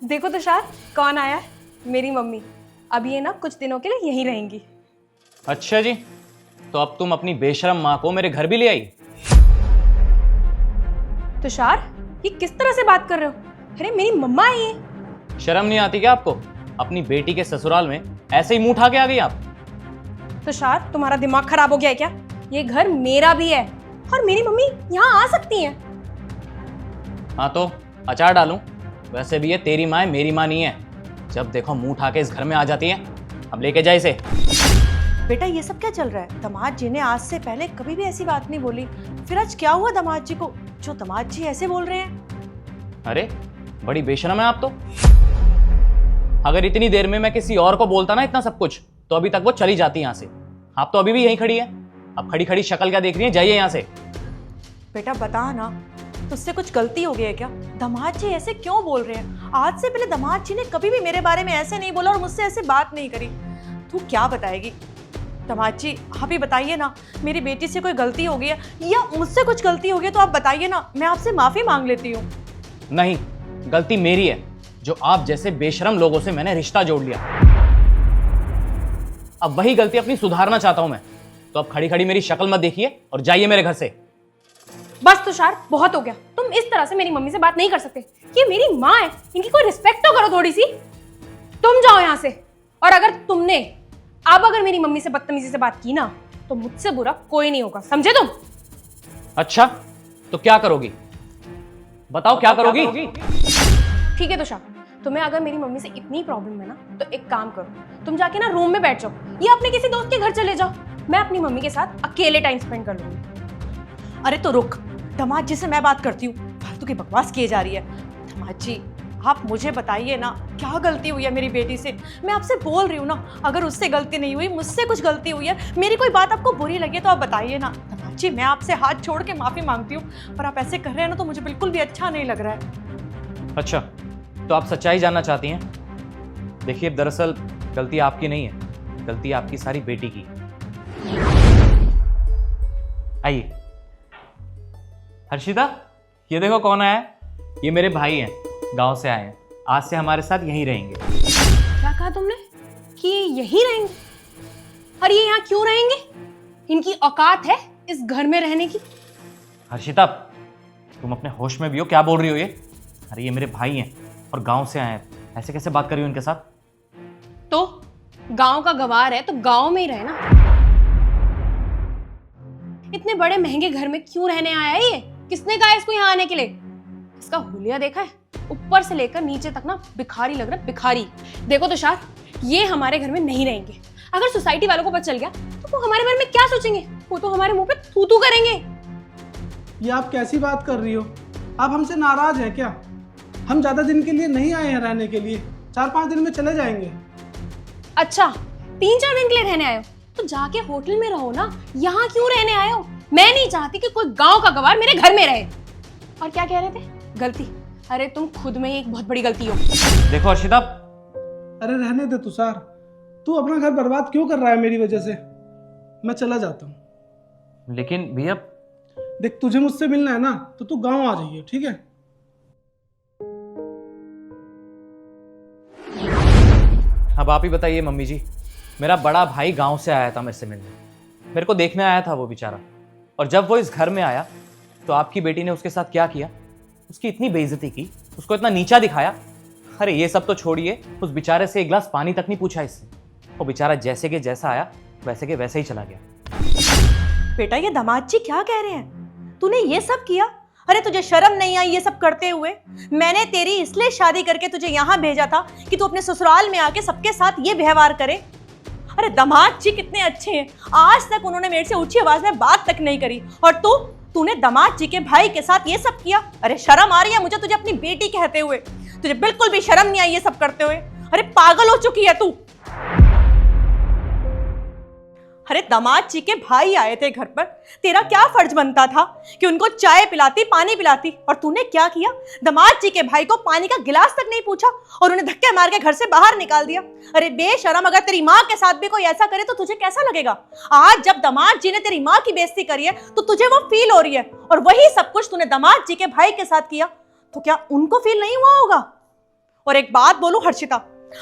देखो तुषार, कौन आया है? मेरी मम्मी। अब ये ना कुछ दिनों के लिए यहीं रहेंगी। अच्छा जी, तो अब तुम अपनी बेशरम माँ को मेरे घर भी ले आई? तुषार, ये किस तरह से बात कर रहे हो? अरे मेरी मम्मा है ये। शर्म नहीं आती क्या आपको? अपनी बेटी के ससुराल में ऐसे ही मुंह उठा के आ गई आप? तुषार, तुम्हारा दिमाग खराब हो गया है क्या? ये घर मेरा भी है और मेरी मम्मी यहाँ आ सकती है। हाँ तो अचार डालूं? वैसे भी ये तेरी माँ है, मेरी माँ नहीं है। जब देखो मुंह उठा के इस घर में आ जाती है। अब लेके जाए इसे। बेटा ये सब क्या चल रहा है? दामाद जी ने आज से पहले कभी भी ऐसी बात नहीं बोली, फिर आज क्या हुआ दामाद जी को जो दामाद जी ऐसे बोल रहे हैं? अरे बड़ी बेशरम है आप तो। अगर इतनी देर में मैं किसी और को बोलता ना इतना सब कुछ, तो अभी तक वो चली जाती यहाँ से। आप तो अभी भी यहीं खड़ी है। अब खड़ी खड़ी शक्ल क्या देख रही है? जाइए यहाँ से। बेटा बता ना, तुझसे कुछ गलती हो गई है क्या? दामाद जी ऐसे क्यों बोल रहे हैं? आज से पहले दामाद जी ने कभी भी मेरे बारे में ऐसे नहीं बोला और मुझसे ऐसे बात नहीं करी। तू क्या बताएगी? दामाद जी आप ही बताइए ना, मेरी बेटी से कोई गलती हो गई है या मुझसे कुछ गलती हो गई तो आप बताइए ना, मैं आपसे माफी मांग लेती हूँ। नहीं, गलती मेरी है जो आप जैसे बेशरम लोगों से मैंने रिश्ता जोड़ लिया। अब वही गलती अपनी सुधारना चाहता हूं मैं। तो अब खड़ी खड़ी मेरी शक्ल मत देखिए और जाइए मेरे घर से। बस तुषार, बहुत हो गया। तुम इस तरह से मेरी मम्मी से बात नहीं कर सकते। ये मेरी माँ है, इनकी कोई रिस्पेक्ट तो करो थोड़ी सी। तुम जाओ यहाँ से। और अगर तुमने अब अगर मेरी मम्मी से बदतमीजी से बात की ना, तो मुझसे बुरा कोई नहीं होगा, समझे तुम? अच्छा, तो क्या करोगी? बताओ क्या करोगी? ठीक है तुषार, तुम्हें अगर मेरी मम्मी से इतनी प्रॉब्लम है ना, तो एक काम करो, तुम जाके ना रूम में बैठ जाओ या अपने किसी दोस्त के घर चले जाओ। मैं अपनी मम्मी के साथ अकेले टाइम स्पेंड कर लूंगी। अरे तो रुक, दामाद जी से मैं बात करती हूँ। फालतू की बकवास किए जा रही है। दामाद जी आप मुझे बताइए ना, क्या गलती हुई है मेरी बेटी से? मैं आपसे बोल रही हूँ ना, अगर उससे गलती नहीं हुई, मुझसे कुछ गलती हुई है, मेरी कोई बात आपको बुरी लगी तो आप बताइए ना। दामाद जी मैं आपसे हाथ छोड़ के माफी मांगती हूँ, पर आप ऐसे कर रहे हैं ना तो मुझे बिल्कुल भी अच्छा नहीं लग रहा है। अच्छा, तो आप सच्चाई जानना चाहती हैं? देखिए दरअसल गलती आपकी नहीं है, गलती आपकी सारी बेटी की। आइए। हर्षिता, ये देखो कौन आया है। ये मेरे भाई हैं, गांव से आए हैं। आज से हमारे साथ यहीं रहेंगे। क्या कहा तुमने कि ये यहीं रहेंगे? और ये यहाँ क्यों रहेंगे? इनकी औकात है इस घर में रहने की? हर्षिता, तुम अपने होश में भी हो? क्या बोल रही हो ये? अरे ये मेरे भाई हैं और गांव से आए हैं, ऐसे कैसे बात कर रही हो इनके साथ? तो गांव का गवार है तो गांव में ही रहे ना। इतने बड़े महंगे घर में क्यों रहने आया है ये? किसने कहा इसको यहाँ आने के लिए? इसका हुलिया देखा है? ऊपर से लेकर नीचे तक ना भिखारी लग रहा है, भिखारी। देखो तुषार, ये हमारे घर में नहीं रहेंगे। अगर सोसाइटी वालों को पता चल गया तो वो हमारे बारे में क्या सोचेंगे? वो तो हमारे मुंह पे थू थू करेंगे। ये आप कैसी बात कर रही हो? आप हमसे नाराज हैं क्या? हम ज्यादा दिन के लिए नहीं आए हैं रहने के लिए, 4-5 दिन में चले जाएंगे। अच्छा, 3-4 दिन के लिए रहने आए हो तो जाके होटल में रहो ना, यहाँ क्यों रहने आए हो? मैं नहीं चाहती कि कोई गांव का गवार मेरे घर में रहे। और क्या कह रहे थे? गलती? अरे तुम खुद में ही एक बहुत बड़ी गलती हो। देखो हर्षिता, अरे रहने दे तुषार, तू अपना घर बर्बाद क्यों कर रहा है मेरी वजह से? मैं चला जाता हूँ। लेकिन भैया देख, तुझे मुझसे मिलना है ना तो तू गांव आ जाइए, ठीक है? अब आप ही बताइए मम्मी जी। मेरा बड़ा भाई गांव से आया था मेरे से मिलने, मेरे को देखने आया था वो बेचारा। और जब वो इस घर में आया तो आपकी बेटी ने उसके साथ क्या किया? उसकी इतनी बेइज्जती की, उसको इतना नीचा दिखाया। अरे ये सब तो छोड़िए, उस बेचारे से एक गिलास पानी तक नहीं पूछा इससे। वो बेचारा जैसे के जैसा आया वैसे के वैसे ही चला गया। बेटा ये दामाद जी क्या कह रहे हैं? तूने ये सब किया? अरे तुझे शर्म नहीं आई ये सब करते हुए? मैंने तेरी इसलिए शादी करके तुझे यहाँ भेजा था कि तू अपने ससुराल में आके सबके साथ ये व्यवहार करे। अरे दामाद जी कितने अच्छे हैं, आज तक उन्होंने मेरे से ऊंची आवाज में बात तक नहीं करी, और तूने दामाद जी के भाई के साथ ये सब किया। अरे शर्म आ रही है मुझे तुझे अपनी बेटी कहते हुए? तुझे बिल्कुल भी शर्म नहीं आई ये सब करते हुए? अरे पागल हो चुकी है तू। अरे दामाद जी के भाई आए थे घर पर, तेरा क्या फर्ज बनता था कि उनको चाय पिलाती, पानी पिलाती, और तूने क्या किया? दामाद जी के भाई को पानी का गिलास तक नहीं पूछा और उन्हें धक्के मार के घर से बाहर निकाल दिया। अरे बेशरम, अगर तेरी माँ के साथ भी कोई ऐसा करे तो तुझे कैसा लगेगा? आज जब दामाद जी ने तेरी माँ की बेइज्जती करी है तो तुझे वो फील हो रही है, और वही सब कुछ तूने दामाद जी के भाई के साथ किया तो क्या उनको फील नहीं हुआ होगा? और एक बात बोलूं हर्षिता,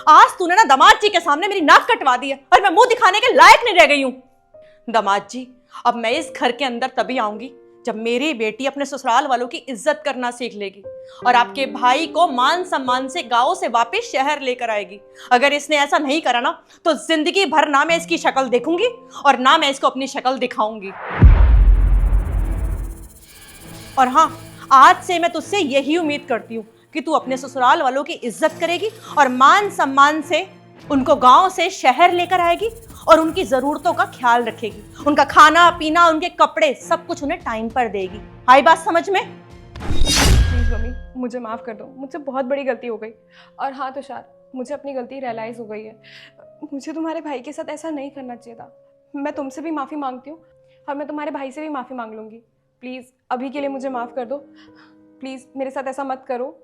आज तूने ना दामाद जी के सामने मेरी नाक कटवा दी है और मैं मुंह दिखाने के लायक नहीं रह गई हूं। दामाद जी, अब मैं इस घर के अंदर तभी आऊंगी जब मेरी बेटी अपने ससुराल वालों की इज्जत करना सीख लेगी और आपके भाई को मान सम्मान से गांव से वापस शहर लेकर आएगी। अगर इसने ऐसा नहीं करा ना तो जिंदगी भर ना मैं इसकी शक्ल देखूंगी और ना मैं इसको अपनी शक्ल दिखाऊंगी। और हाँ, आज से मैं तुझसे यही उम्मीद करती हूँ कि तू अपने ससुराल वालों की इज्जत करेगी और मान सम्मान से उनको गांव से शहर लेकर आएगी और उनकी जरूरतों का ख्याल रखेगी। उनका खाना पीना, उनके कपड़े, सब कुछ उन्हें टाइम पर देगी। आई बात समझ में? प्लीज़ मम्मी, मुझे माफ़ कर दो, मुझसे बहुत बड़ी गलती हो गई। और हाँ तुषार, मुझे अपनी गलती रियलाइज़ हो गई है। मुझे तुम्हारे भाई के साथ ऐसा नहीं करना चाहिए था। मैं तुमसे भी माफ़ी मांगती हूँ और मैं तुम्हारे भाई से भी माफ़ी मांग लूँगी। प्लीज़ अभी के लिए मुझे माफ़ कर दो। प्लीज़ मेरे साथ ऐसा मत करो।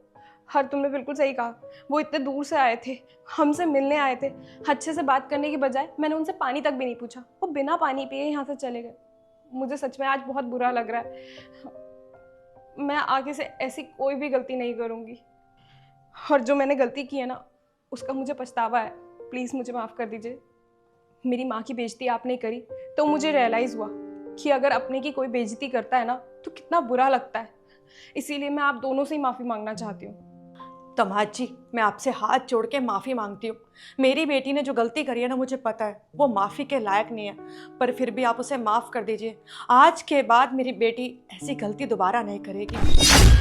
हर तुमने बिल्कुल सही कहा, वो इतने दूर से आए थे, हमसे मिलने आए थे। अच्छे से बात करने के बजाय मैंने उनसे पानी तक भी नहीं पूछा, वो बिना पानी पिए यहाँ से चले गए। मुझे सच में आज बहुत बुरा लग रहा है। मैं आगे से ऐसी कोई भी गलती नहीं करूँगी और जो मैंने गलती की है ना, उसका मुझे पछतावा है। प्लीज़ मुझे माफ़ कर दीजिए। मेरी माँ की बेइज्जती आपने करी तो मुझे रियलाइज़ हुआ कि अगर अपने की कोई बेइज्जती करता है ना तो कितना बुरा लगता है। इसीलिए मैं आप दोनों से ही माफ़ी मांगना चाहती हूँ। दामाद जी, मैं आपसे हाथ जोड़ के माफ़ी मांगती हूँ। मेरी बेटी ने जो गलती करी है ना, मुझे पता है वो माफ़ी के लायक नहीं है, पर फिर भी आप उसे माफ़ कर दीजिए। आज के बाद मेरी बेटी ऐसी गलती दोबारा नहीं करेगी।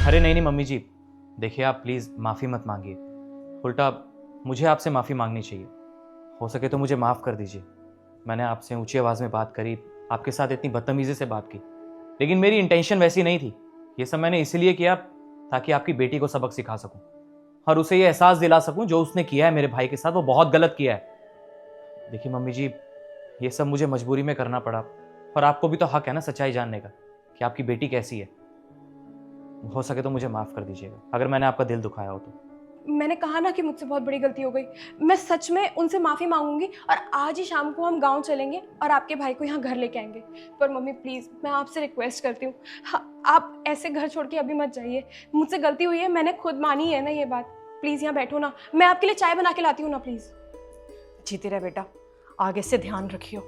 अरे नहीं नहीं मम्मी जी, देखिए आप प्लीज़ माफ़ी मत मांगिए, उल्टा मुझे आपसे माफ़ी मांगनी चाहिए। हो सके तो मुझे माफ़ कर दीजिए। मैंने आपसे ऊंची आवाज़ में बात करी, आपके साथ इतनी बदतमीज़ी से बात की, लेकिन मेरी इंटेंशन वैसी नहीं थी। ये सब मैंने इसीलिए किया ताकि आपकी बेटी को सबक सिखा सकूं और उसे ये एहसास दिला सकूं जो उसने किया है मेरे भाई के साथ वो बहुत गलत किया है। देखिए मम्मी जी, ये सब मुझे मजबूरी में करना पड़ा और आपको भी तो हक है ना सच्चाई जानने का कि आपकी बेटी कैसी है। हो सके तो मुझे माफ़ कर दीजिएगा अगर मैंने आपका दिल दुखाया हो तो। मैंने कहा ना कि मुझसे बहुत बड़ी गलती हो गई। मैं सच में उनसे माफ़ी मांगूंगी और आज ही शाम को हम गांव चलेंगे और आपके भाई को यहाँ घर लेके आएंगे। पर मम्मी प्लीज़, मैं आपसे रिक्वेस्ट करती हूँ, आप ऐसे घर छोड़ के अभी मत जाइए। मुझसे गलती हुई है, मैंने खुद मानी है ना ये बात। प्लीज़ यहाँ बैठो ना, मैं आपके लिए चाय बना के लाती हूँ ना, प्लीज़। जीती रहे बेटा, आगे से ध्यान रखियो।